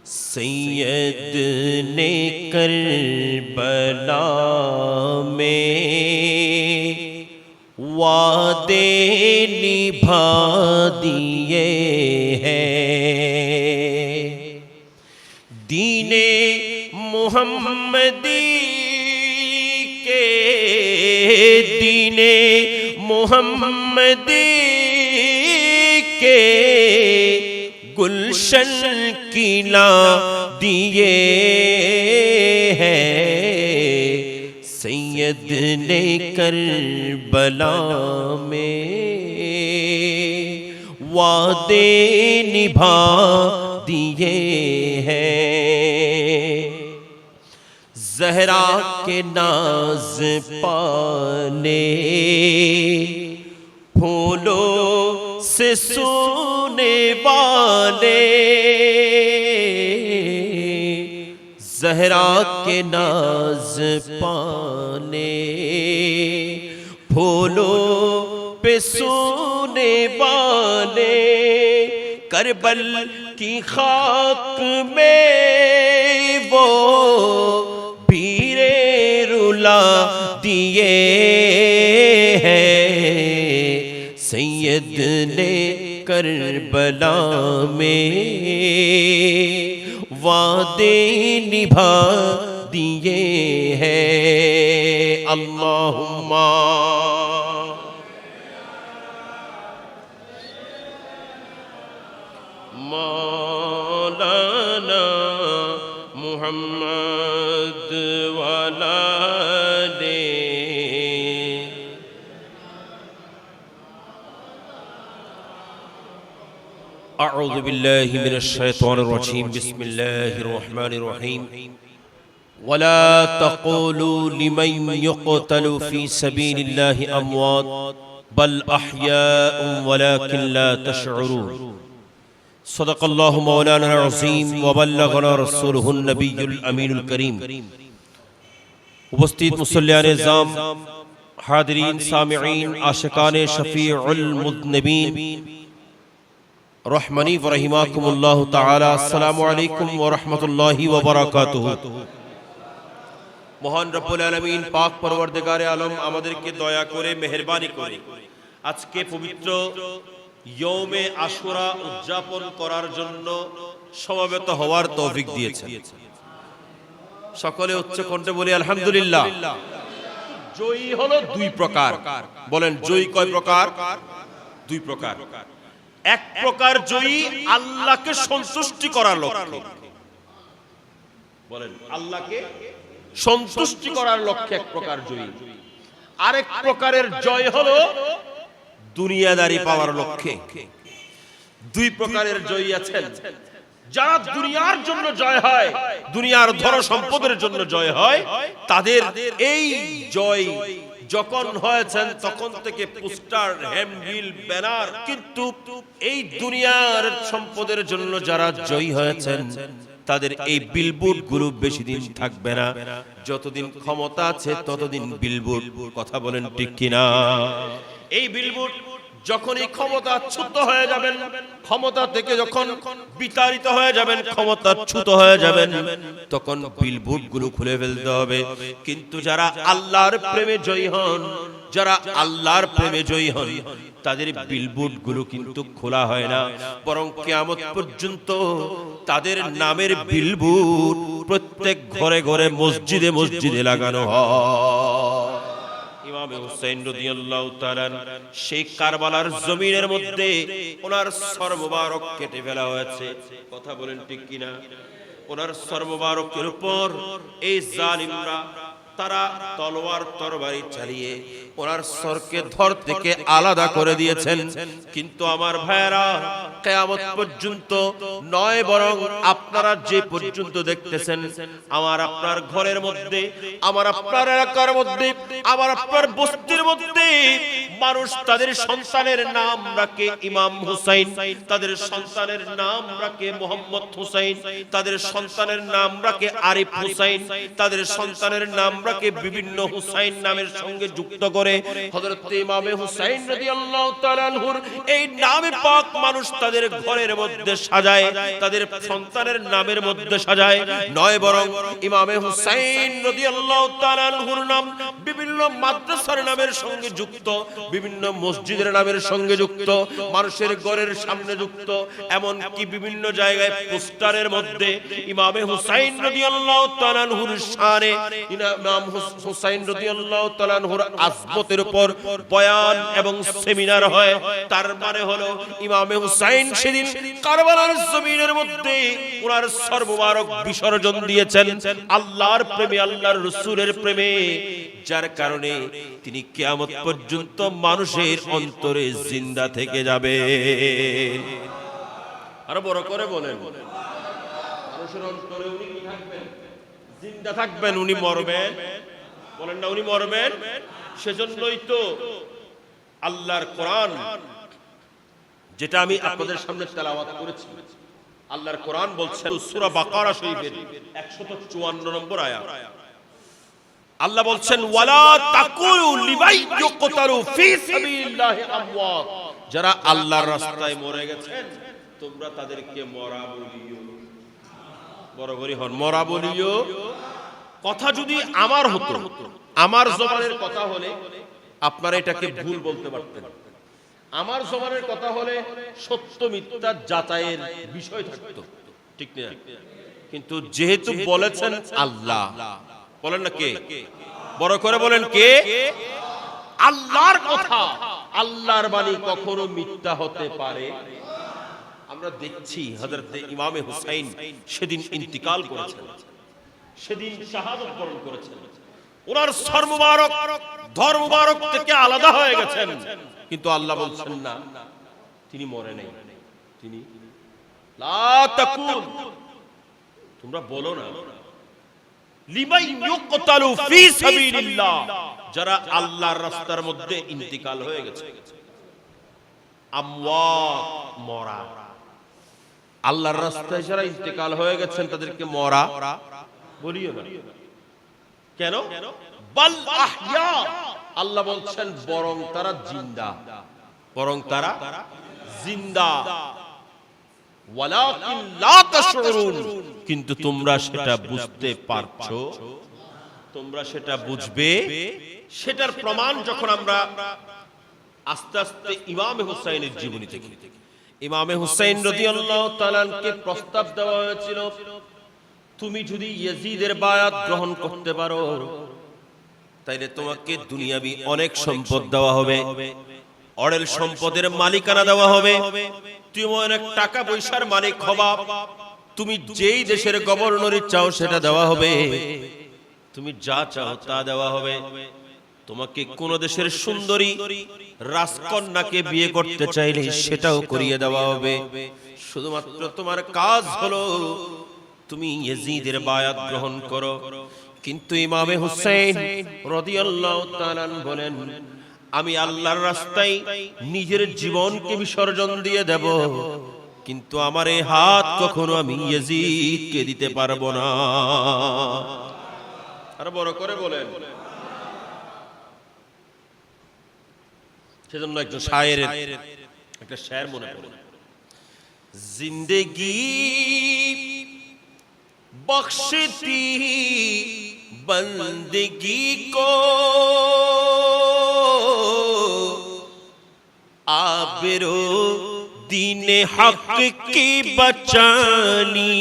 सैयद ने करबला में वादे निभा दिए हैं। दीने मुहम्मदी के दीने मुहम्मदी के गुलशन किला दिए हैं। सैयद ने करबला में वादे निभा दिए हैं। ज़हरा के नाज पाने फूलों से सोने वाले, ज़हरा के नाज पाने फूलों पे सोने वाले, करबल की खाक में वो पीरे रुला दिए हैं। सैयद ने करबला में वादे निभा दिए हैं। अल्लाहुम्मा मौलाना मुहम्मद वाला दे। अऊज़ु बिल्लाहि मिनश शैतानिर रजीम। बिस्मिल्लाहिर रहमानिर रहीम। वला तक़ूलू लिमन युक़तलु फ़ी सबीलिल्लाहि अमवात बल अहयाउन वलाकिन ला तशऊरून। सदक़ल्लाहु मौलाना अज़ीम व बल्लगना रसूलुहुन नबियुल अमीनुल करीम। उपस्थित मुसल्लियान निज़ाम, हाज़रीन, सामिईन, आशिकाने शफ़ीउल मुज़निबीन रहमनी व रहिमाकुमुल्लाह ताला। अस्सलामु अलैकुम व रहमतुल्लाहि व बरकातुहू। মহান রব্বুল আলামিন পাক পরওয়ারদিগারে আলম আমাদেরকে দয়া করে মেহেরবানি করে আজকে পবিত্র ইয়ৌমে আশুরা উদযাপন করার জন্য সমবেত হওয়ার তৌফিক দিয়েছেন। সকলে উচ্চ কণ্ঠে বলি আলহামদুলিল্লাহ। জয়ী হলো দুই প্রকার। বলেন জয়ী কয় প্রকার? দুই প্রকার। এক প্রকার জয়ী আল্লাহকে সন্তুষ্টি করার লক্ষ্যে। বলেন আল্লাহকে সন্তুষ্টি করার লক্ষ্যে এক প্রকার জয়ী। আরেক প্রকারের জয় হলো দুনিয়াদারি পাওয়ার লক্ষ্যে। দুই প্রকারের জয়ী আছেন। যারা দুনিয়ার জন্য জয় হয়, দুনিয়ার ধন সম্পদের জন্য জয় হয়, তাদের এই জয় যখন হয়েছেন তখন থেকে পোস্টার, হ্যান্ডবিল, ব্যানার। কিন্তু এই দুনিয়ার সম্পদের জন্য যারা জয়ী হয়েছেন তাদের এই বিলবোর্ড গুলো বেশি দিন থাকবে না। যতদিন ক্ষমতা আছে ততদিন বিলবোর্ড। কথা বলেন ঠিক কিনা? এই বিলবোর্ড যখনই ক্ষমতাচ্যুত হয়ে যাবেন, ক্ষমতা থেকে যখন বিতাড়িত হয়ে যাবেন, ক্ষমতাচ্যুত হয়ে যাবেন, তখন বিলবোর্ড গুলো খুলে ফেলতে হবে। কিন্তু যারা আল্লাহর প্রেমে জয়ী হন, যারা আল্লাহর প্রেমে জয়ী হন, তাদের বিলবোর্ড গুলো কিন্তু খোলা হয় না, বরং কিয়ামত পর্যন্ত তাদের নামের বিলবোর্ড প্রত্যেক ঘরে ঘরে, মসজিদে মসজিদে লাগানো হয়। ইমাম হুসাইন রাদিয়াল্লাহু তাআলা সেই কারবালার জমিনের মধ্যে ওনার সর মুবারক কেটে ফেলা হয়েছে। কথা বলেন ঠিক কিনা? ওনার সর মুবারকের উপর এই জালিমরা তারা তলোয়ার তরবারি চালিয়ে ওনার সরকে ধর থেকে আলাদা করে দিয়েছেন। কিন্তু আমার ভাইয়েরা, কিয়ামত পর্যন্ত নয়, বরং আপনারা যে পর্যন্ত দেখতেছেন আমার আপনার ঘরের মধ্যে, আমার আপনার এলাকার মধ্যে, আমার আপনার বস্তির মধ্যে মানুষ তাদের সন্তানের নাম রাখে ইমাম হুসাইন, তাদের সন্তানের নাম রাখে মোহাম্মদ হুসাইন, তাদের সন্তানের নাম রাখে আরিফ হুসাইন, তাদের সন্তানের নাম রাখে বিভিন্ন হুসাইন নামের সঙ্গে যুক্ত করে করে হযরত ইমামে হুসাইন রাদিয়াল্লাহু তাআলা আনহুর এই নামে পাক মানুষ তাদের ঘরের মধ্যে সাজায়, তাদের সন্তানের নামের মধ্যে সাজায়। নয় বরং ইমামে হুসাইন রাদিয়াল্লাহু তাআলা আনহুর নাম বিভিন্ন মাদ্রাসার নামের সঙ্গে যুক্ত, বিভিন্ন মসজিদের নামের সঙ্গে যুক্ত, মানুষের ঘরের সামনে যুক্ত, এমন কি বিভিন্ন জায়গায় পোস্টারের মধ্যে ইমামে হুসাইন রাদিয়াল্লাহু তাআলা আনহুর শানে, ইমাম হুসাইন রাদিয়াল্লাহু তাআলা আনহুর আজমতের উপর বয়ান এবং সেমিনার হয়। তার মানে হলো ইমামে হুসাইন সেদিন কারবালার জমিনের মধ্যে ওনার সর মুবারক বিসর্জন দিয়েছেন আল্লাহর প্রেমে, আল্লাহর রাসূলের প্রেমে, যার কারণে তিনি কিয়ামত পর্যন্ত মানুষের অন্তরে জিন্দা থেকে যাবেন। আরো বড় করে বলেন, মানুষের অন্তরে উনি কি থাকবেন? জিন্দা থাকবেন। উনি মরবেন? বলেন না, উনি মরবেন। সেজন্যই তো আল্লাহর কোরআন, যেটা আমি আপনাদের সামনে তেলাওয়াত করেছি, আল্লাহর কোরআন বলছেন সূরা বাকারা শরীফের 154 নম্বর আয়াত, আল্লাহ বলছেন ওয়ালা তাকুলু লিমান ইউকতালু ফি সাবিলিল্লাহি আমওয়াত, যারা আল্লাহর রাস্তায় মরে গেছেন তোমরা তাদেরকে মরা বলিও। বরাবরই হন, মরা বলিও। কথা যদি আমার হতো, আমার জবানের কথা হলে আপনারা এটাকে ভুল বলতে পারতেন। আমার জবানের কথা হলে সত্য মিথ্যা যাচাইয়ের বিষয় থাকতো, ঠিক না? কিন্তু যেহেতু বলেছেন আল্লাহ, বলেন না কে? বড় করে বলেন কে? আল্লাহর কথা, আল্লাহর বাণী কখনো মিথ্যা হতে পারে? আমরা দেখছি হযরত ইমামে হুসাইন সেদিন ইন্তিকাল করেছেন, সেদিন শাহাদাত বরণ করেছেন, ওনার সর মুবারক ধর মুবারক থেকে আলাদা হয়ে গেছেন, কিন্তু আল্লাহ বলছেন না, তিনি মরে নাই। তিনি লা তাকুল, তোমরা বলো না লিমান ইউকতালু ফি সাবিলিল্লাহ, যারা আল্লাহর রাস্তার মধ্যে ইন্তিকাল হয়ে গেছে। আমওয়াত, মরা। আল্লাহর রাস্তায় যারা ইন্তিকাল হয়ে গেছেন তাদেরকে মরা বলিও না। কেন? বাল আহইয়া, আল্লাহ বলছেন বরং তারা জিন্দা, বরং তারা জিন্দা। ওয়ালাকিন লা তাশউরুন, কিন্তু তোমরা সেটা বুঝতে পারছো, তোমরা সেটা বুঝবে। সেটার প্রমাণ যখন আমরা আস্তে আস্তে ইমামে হুসাইনের জীবনী থেকে, ইমামে হুসাইন রাদিয়াল্লাহু তাআলা কে প্রস্তাব দেওয়া হয়েছিল, তুমি যদি ইয়াজিদের বায়াত গ্রহণ করতে পারো তাইলে তোমাকে দুনিয়াবি অনেক সম্পদ দেওয়া হবে, অঢেল সম্পদের মালিকানা দেওয়া হবে, তুমি অনেক টাকা পয়সার মালিক হবা, তুমি যেই দেশের গভর্নরই চাও সেটা দেওয়া হবে, তুমি যা চাও তা দেওয়া হবে, তোমাকে কোন দেশের সুন্দরী রাজকন্যাকে বিয়ে করতে চাইলে সেটাও করিয়ে দেওয়া হবে, শুধুমাত্র তোমার কাজ হলো তুমি ইয়াজিদের বায়াত গ্রহণ করো। কিন্তু ইমামে হুসাইন রাদিয়াল্লাহু তাআলা বলেন, আমি আল্লাহর রাস্তায় নিজের জীবনকে বিসর্জন দিয়ে দেব, কিন্তু আমার এই হাত কখনো আমি ইয়াজিদকে দিতে পারবো না। আর বড় করে বলেন। সেজন্য একজন শায়েরের একটা শের মনে পড়ে, জিন্দেগি বখশতি बंदगी को आबरो दीने हक की बचानी,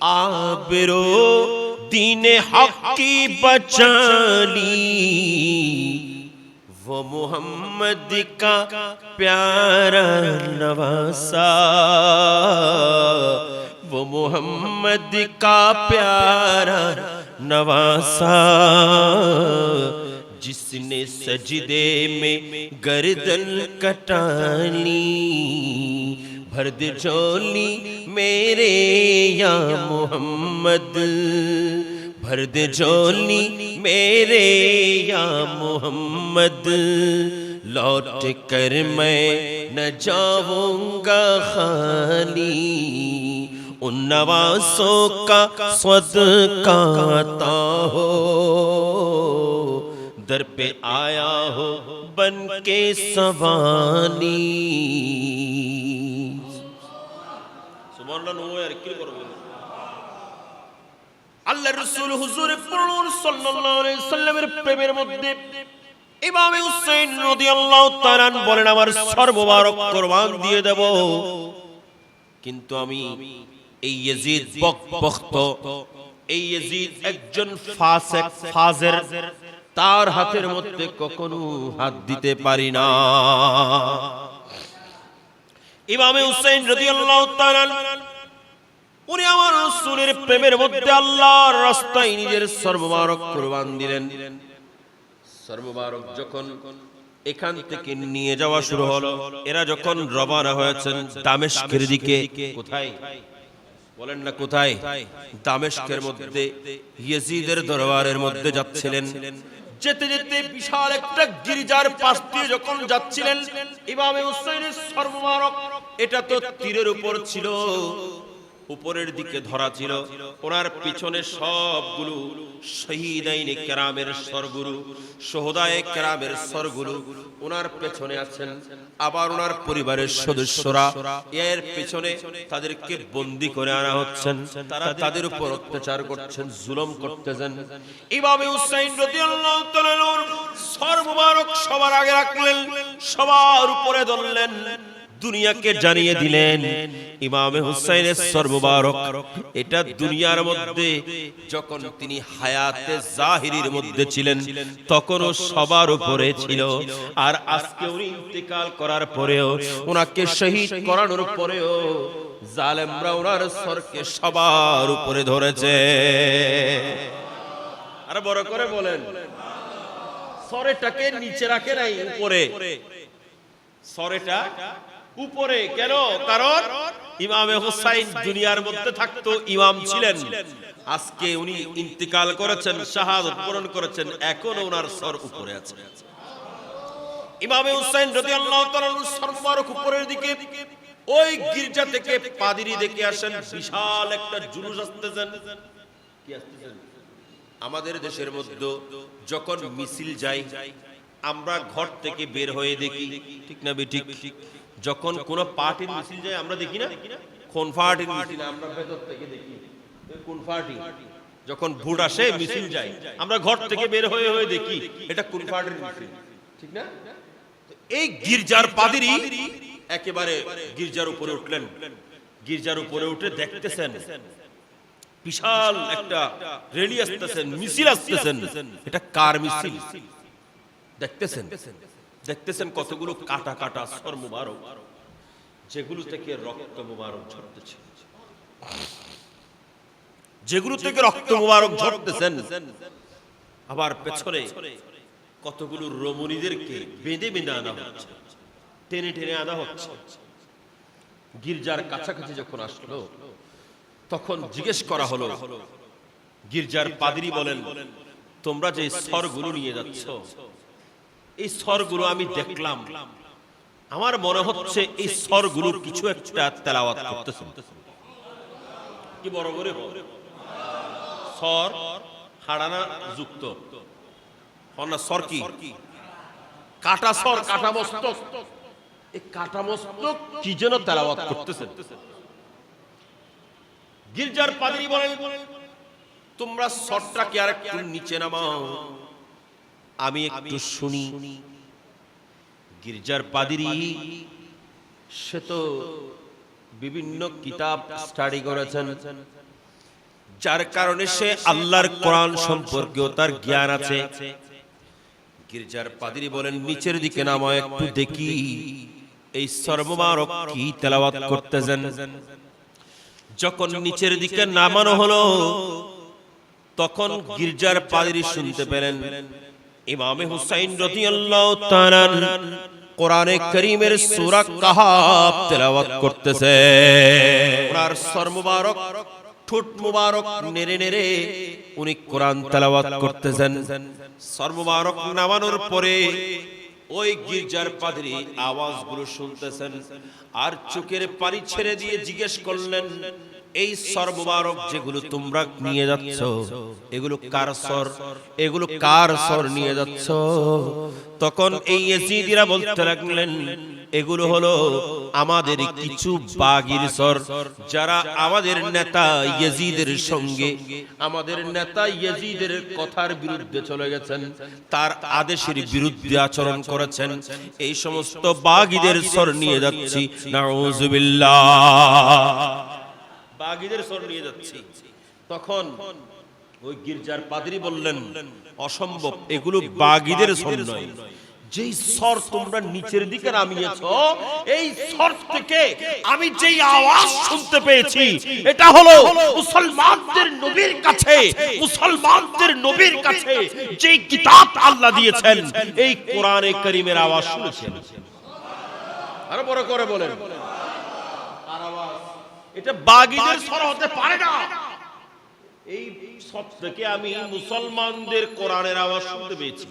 आबरो दीने हक की बचानी, वो मोहम्मद का प्यारा नवासा, वो मोहम्मद का प्यारा नवासा, जिसने सजदे में गर्दन कटानी, भर दे झोली मेरे या मोहम्मद, भर दे झोली मेरे या मोहम्मद, लौट कर मैं न जाऊंगा खाली, उन नवासों का सदका आता हो दर पे आया हो बन के सवानी। सुभानाल्लाह नो यार কি করবে আল্লাহর রাসূল হুজুর পুরুষ সাল্লাল্লাহু আলাইহি সাল্লামের প্রেমের মধ্যে ইমাম হুসাইন রাদিয়াল্লাহু তাআলা বলেন আমার সর মোবারক কুরবান দিয়ে দেব, কিন্তু আমি এই ইয়াজিদ বকবক্ত, এই ইয়াজিদ একজন ফাসিক ফাজের, তার হাতের মধ্যে কখনো হাত দিতে পারি না। ইমাম হুসাইন রাদিয়াল্লাহু তাআলা উনি আমার রাসূলের প্রেমের মধ্যে আল্লাহর রাস্তায় নিজের সর্বমারক কুরবান দিলেন। সর্বমারক যখন এখান থেকে নিয়ে যাওয়া শুরু হলো, এরা যখন রওনা হয়েছেন দামেস্কের দিকে, কোথায় বলেন না কোথায়? দামেস্কের মধ্যে ইয়াজিদের দরবারের মধ্যে যাচ্ছিলেন। যেতে যেতে বিশাল একটা গির্জার পাশ দিয়ে যখন যাচ্ছিলেন, ইমাম হুসাইনের সর্বমারক, এটা তো তীরের উপর ছিল, উপরের দিকে ধরা ছিল, ওনার পিছনে সবগুলো শহীদাইনে কেরামের সরগুরু, শহদায়ে কেরামের সরগুরু ওনার পেছনে আছেন। আবার ওনার পরিবারের সদস্যরা এর পেছনে, তাদেরকে বন্দী করে আনা হচ্ছেন, তারা তাদের উপর অত্যাচার করছেন, জুলুম করতেছেন। ইমাম হুসাইন রাদিয়াল্লাহু তাআলা সর মুবারক সবার আগে রাখলেন, সবার উপরে ধরলেন, দুনিয়াকে জানিয়ে দিলেন ইমাম হুসাইনের সর মুবারক এটা দুনিয়ার মধ্যে যখন তিনি হায়াতে জাহিরির মধ্যে ছিলেন তখনও সবার উপরে ছিল, আর আজকে উনি ইন্তেকাল করার পরেও, ওনাকে শহীদ করানোর পরেও জালেমরা ওনার সরকে সবার উপরে ধরেছে। আর বড় করে বলেন, সরেটাকে নিচে রাখে নাই, উপরে। সরেটা উপরে কেন? কারণ ইমাম হুসাইন দুনিয়ার মধ্যে থাকতো, ইমাম ছিলেন, আজকে উনি ইন্তেকাল করেছেন, শাহাদাত বরণ করেছেন, এখনো ওনার সর উপরে আছে। ইমাম হুসাইন রাদিয়াল্লাহু তাআলা সর মুবারক উপরের দিকে, ওই গির্জা থেকে পাদ্রী দেখে আসেন, বিশাল একটা জুলুস আসতেছেন। কি আসতেছেন? আমাদের দেশের মধ্যে যখন মিছিল যায়, আমরা ঘর থেকে বের হয়ে দেখি, ঠিক না বেঠিক? যখন কোন পার্টির মিছিল যায় আমরা দেখি না কোন পার্টির মিছিল, আমরা ভেতর থেকে দেখি কোন পার্টি। যখন ভোট আসে মিছিল যায়, আমরা ঘর থেকে বের হয়ে হয়ে দেখি এটা কোন পার্টির মিছিল, ঠিক না? এই গির্জার পাদ্রী একেবারে গির্জার উপরে উঠলেন, গির্জার উপরে উঠে দেখতেছেন বিশাল একটা র্যালি আসতেছেন, মিছিল আসতেছেন, এটা কার মিছিল? দেখতেছেন দেখতেছেন কতগুলো কাটা কাটা সর মুবারক, যেগুলো থেকে রক্ত মুবারক ঝরতেছে, যেগুলো থেকে রক্ত মুবারক ঝরতেছেন। আবার পেছনে কতগুলো রমণীদেরকে বেঁধে বেঁধে আনা হচ্ছে, টেনে টেনে আনা হচ্ছে। গির্জার কাছাকাছি যখন আসলো তখন জিজ্ঞেস করা হলো, গির্জার পাদ্রী বলেন, তোমরা যে সরগুলো নিয়ে যাচ্ছ, এই সরগুলো আমি দেখলাম, আমার মনে হচ্ছে এই সরগুলোর কিছু একটা তেলাওয়াত করতেছে। কি বড় করে সর হাড়ানা যুক্ত হনা, সর কি কাটা সর, কাটা মস্তক, এই কাটা মস্তক কি যেন তেলাওয়াত করতেছে। গির্জার পাদ্রী বলেন, তোমরা সরটাকে আর একটু নিচে নামাও, আমি একটু শুনি। গির্জার পাদ্রী সে তো বিভিন্ন কিতাব স্টাডি করেছেন, যার কারণে সে আল্লাহর কোরআন সম্পর্কেও তার জ্ঞান আছে। গির্জার পাদ্রী বলেন, নিচের দিকে নামাও, একটু দেখি এই সর মুবারক কি তেলাওয়াত করতেছেন। যখন নিচের দিকে নামানো হলো তখন গির্জার পাদ্রী শুনতে পেলেন ইমাম হুসাইন রাদিয়াল্লাহু তাআলা কোরআনে কারীমের সূরা কাহাফ তেলাওয়াত করতেছে। ওনার সর মুবারক, ঠোঁট মুবারক নেড়ে নেড়ে উনি কোরআন তেলাওয়াত করতেছেন। সর মুবারক নামানোর পরে ওই গির্জার পাদ্রী আওয়াজগুলো শুনতেছেন, আর চোখের পানি ছেড়ে দিয়ে জিজ্ঞেস করলেন, এই সর মুবারক যেগুলো তোমরা নিয়ে যাচ্ছ, এগুলো কার সর? এগুলো কার সর নিয়ে যাচ্ছ? তখন এই ইয়াজিদিরা বলতে লাগলেন, এগুলো হলো আমাদের কিছু বাগীর সর, যারা আমাদের নেতা ইয়াজিদের সঙ্গে, আমাদের নেতা ইয়াজিদের কথার বিরুদ্ধে চলে গেছেন, তার আদেশের বিরুদ্ধে আচরণ করেছেন। এই সমস্ত বাগীদের সর নিয়ে যাচ্ছি। নাউজুবিল্লাহ, বাগীদের সর নিয়ে যাচ্ছি। তখন ওই গির্জার পাদ্রী বললেন, অসম্ভব, এগুলো বাগীদের সর নয়। যেই স্বর তোমরা নিচের দিকে নামিয়েছ, এই স্বর থেকে আমি যেই আওয়াজ শুনতে পেয়েছি, এটা হলো মুসলমানদের নবীর কাছে, মুসলমানদের নবীর কাছে যেই কিতাব আল্লাহ দিয়েছেন, এই কোরআনে কারীমের আওয়াজ শুনেছেন। আরো বড় করে বলেন, আর আওয়াজ, এটা বাগীদের স্বর হতে পারে না। এই সব থেকে আমি মুসলমানদের কোরআনের আওয়াজ শুনতে পেয়েছি।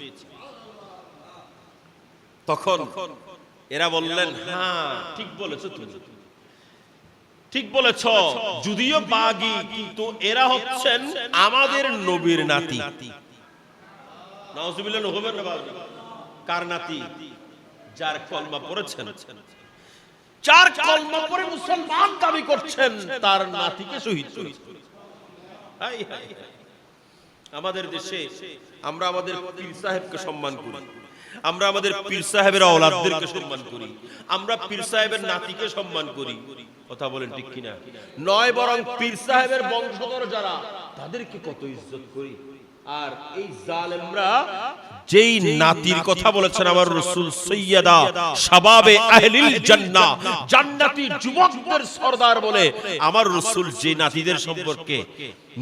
তখন এরা বললেন, হ্যাঁ ঠিক বলেছো, তুমি ঠিক বলেছ, যদিও বাগী কিন্তু এরা হচ্ছেন আমাদের নবীর নাতি। নাউজুবিল্লাহ, নহবেন না বাগী। কার নাতি? যার কলমা পড়েছেন, যার কলমা পড়ে মুসলমান দাবি করছেন, তার নাতিকে শহীদ করেছেন। আমাদের দেশে আমরা আমাদের পীর সাহেবকে সম্মান করি, আমরা আমাদের পীর সাহেবের আওলাদদেরকে সম্মান করি, আমরা পীর সাহেবের নাতিকে সম্মান করি। কথা বলেন ঠিক কিনা? নয়, বরং পীর সাহেবের বংশধর যারা, তাদেরকে কত ইজ্জত করি। আর এই জালেমরা যেই নাতির কথা বলেছেন আমার রাসূল, সাইয়্যিদা শাবাবে আহলিল জান্নাহ, জান্নাতি যুবকদের সরদার বলে আমার রাসূল যে নাতিদের সম্পর্কে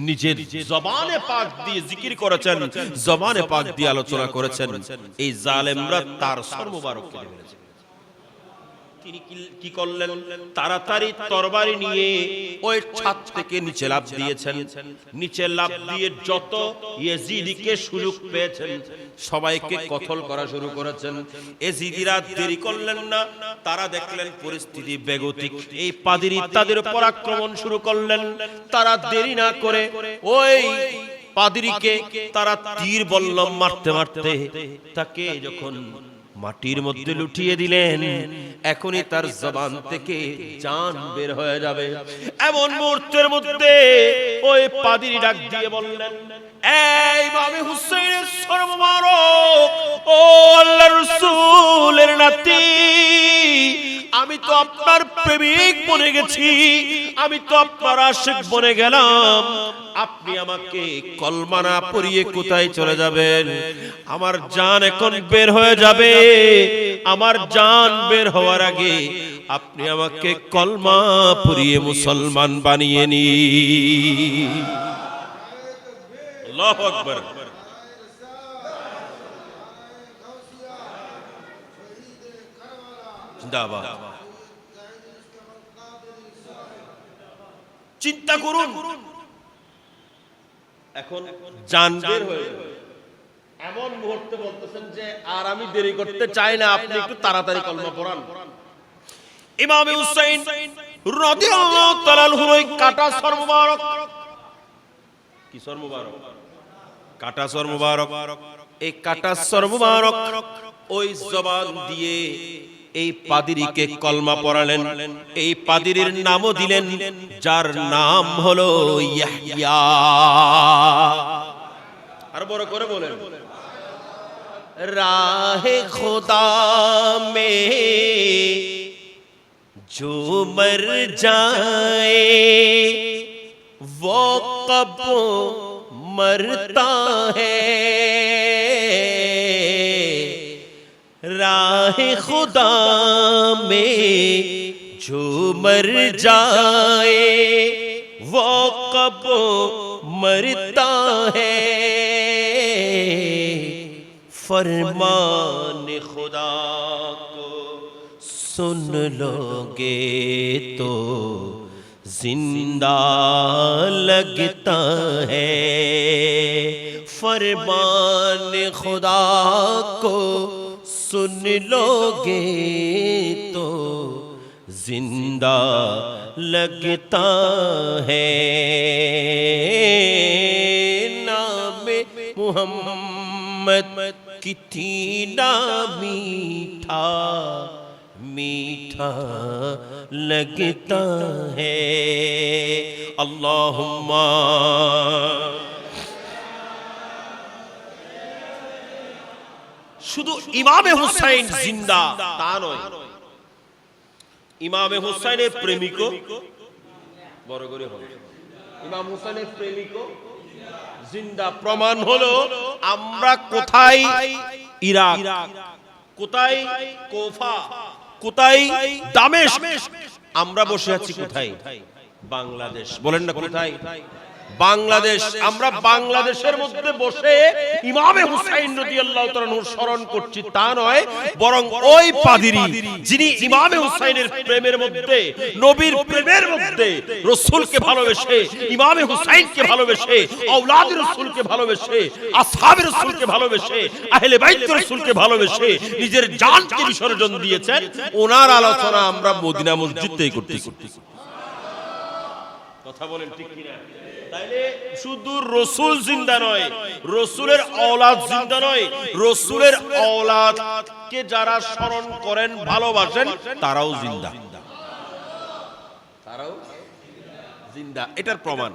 নিজের জবানে পাক দিয়ে জিকির করেছেন, জবানে পাক দিয়ে আলোচনা করেছেন, এই জালেমরা তার সর মুবারক কেটে ফেলেছে। তিনি কি করলেন? তাড়াতাড়ি তরবারি নিয়ে ওই ছাদ থেকে নিচে লাফ দিয়েছেন। নিচে লাফ দিয়ে যত ইয়াজিদিকে সুযোগ পেয়েছেন সবাইকে কতল করা শুরু করেছেন। ইয়াজিদিরা দেরি করলেন না, তারা দেখলেন পরিস্থিতি বেগতিক, এই পাদ্রী তাদের উপর আক্রমণ শুরু করলেন। তারা দেরি না করে ওই পাদ্রীকে তারা তীর বল্লম মারতে মারতে তাকে যখন মাটির মধ্যে লুটিয়ে দিলেন, এখনই তার জবান থেকে জান বের হয়ে যাবে। এমন মুহূর্তের মধ্যে ওই পাদ্রী ডাক দিয়ে বললেন, এই ইমামে হুসাইনের সর মুবারক, ও আল্লাহর রাসূলের নাতি, আমি তো আপনার প্রেমিক বনে গেছি, আমি তো আপনার আশিক বনে গেলাম, আপনি আমাকে কলমা না পড়িয়ে কোথায় চলে যাবেন? আমার জান এখন বের হয়ে যাবে, আমার জান বের হওয়ার আগে আপনি আমাকে কলমা পড়িয়ে মুসলমান বানিয়ে নিন। আল্লাহু আকবার। জিন্দাবাদ। চিন্তা করুন, এখন জান বের হয়ে যাবে, এমন মুহূর্তে বলতেছেন যে আর আমি দেরি করতে চাই না, আপনি একটু তাড়াতাড়ি কলমা পড়ান। ইমাম হুসাইন রাদিয়াল্লাহু তাআলা আনহুর ওই কাটা সর মুবারক, কি সর মুবারক? কাটা সর মুবারক। এই কাটা সর মুবারক ওই জবান দিয়ে এই পাদ্রীকে কলমা পড়ালেন। এই পাদ্রীর নামও দিলেন, যার নাম হলো ইয়াহইয়া। আর বড় করে বলেন, রাহে খোদা মে जो मर जाए वो कब मरता है, राह खुदा में जो मर जाए वो कब मरता है, फरमान खुदा को सुन लोगे तो जिंदा लगता है, फरमान खुदा को सुन लोगे तो जिंदा लगता है नामे मोहम्मद कितना मीठा मीठा लगता है अल्लाहुम्मा শুধু ইমামে হুসাইন জিন্দা তা নয়, ইমামে হুসাইনের প্রেমিকও বড় করে হবে, ইমাম হুসাইনের প্রেমিকও জিন্দা। প্রমাণ হলো আমরা কোথায়, ইরাক, কোথায় কুফা, কোথায় দামেস্ক, আমরা বসে আছি কোথায়, বাংলাদেশ। বলেন না কোথায়, বাংলাদেশ। আমরা বাংলাদেশের মধ্যে বসে ইমামে হুসাইন রাদিয়াল্লাহু তাআলা আনহু স্মরণ করছি তা নয়, বরং ওই পাদ্রী যিনি ইমামে হুসাইনের প্রেমের মধ্যে, নবীর প্রেমের মধ্যে রাসূলকে ভালোবেসে, ইমামে হুসাইনকে ভালোবেসে, আওলাদ রাসূলকে ভালোবেসে, আসহাবে রাসূলকে ভালোবেসে, আহলে বাইত রাসূলকে ভালোবেসে নিজের জানকে বিসর্জন দিয়েছেন, ওনার আলোচনা আমরা মদিনা মসজিদ থেকে করতেছি। কথা বলেন ঠিক কিনা? তাইলে শুধু রাসূল জিন্দা নয়, রাসূলের আওলাদ জিন্দা নয়, রাসূলের আওলাদকে যারা স্মরণ করেন, ভালোবাসেন, তারাও জিন্দা, তারাও জিন্দা। এটার প্রমাণ